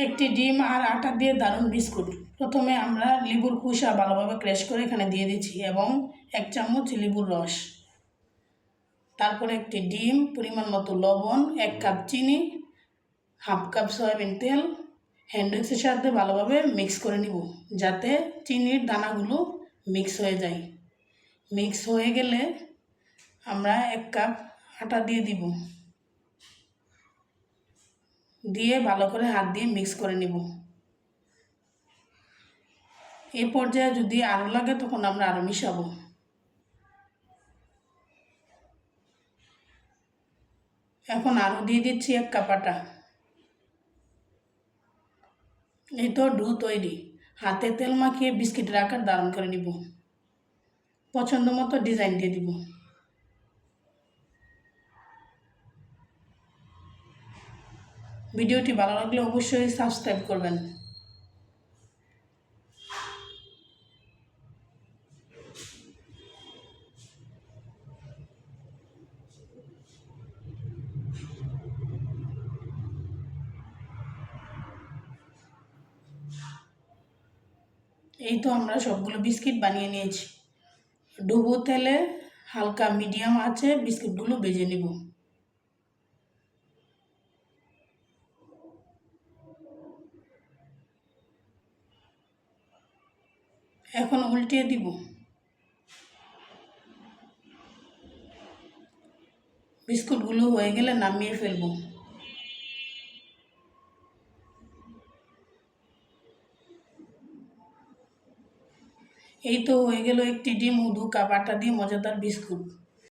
একটি ডিম আর আটা দিয়ে দারুণ বিস্কুট। প্রথমে আমরা লেবুর খোসা ভালোভাবে ক্র্যাশ করে এখানে দিয়ে দিচ্ছি এবং 1 চামচ লেবুর রস, তারপরে একটি ডিম, পরিমাণ মতো লবণ, 1 কাপ চিনি, হাফ কাপ সয়াবিন তেল হ্যান্ড উইক্সের সাথে ভালোভাবে মিক্স করে নিব যাতে চিনির দানাগুলো মিক্স হয়ে যায়। মিক্স হয়ে গেলে আমরা 1 কাপ আটা দিয়ে দিব, দিয়ে ভালো করে হাত দিয়ে মিক্স করে নিব। এই পর্যায়ে যদি আরও লাগে তখন আমরা আরও মিশাবো। এখন আরও দিয়ে দিচ্ছি 1 কাপ আটা। এই তো ডো তৈরি। হাতে তেল মাখিয়ে বিস্কিটের আকার ধারণ করে নিব। পছন্দ মতো ডিজাইন দিয়ে দিব। ভিডিওটি ভালো লাগলে অবশ্যই সাবস্ক্রাইব করবেন। এই তো আমরা সবগুলো বিস্কিট বানিয়ে নিয়েছি। ডুবো তেলে হালকা মিডিয়াম আঁচে বিস্কিটগুলো ভেজে নেব। এখন উল্টিয়ে দিব। বিস্কুটগুলো হয়ে গেলে নামিয়ে ফেলব। এই তো হয়ে গেল একটি ডিম ও 2 কাপ আটা দিয়ে মজাদার বিস্কুট।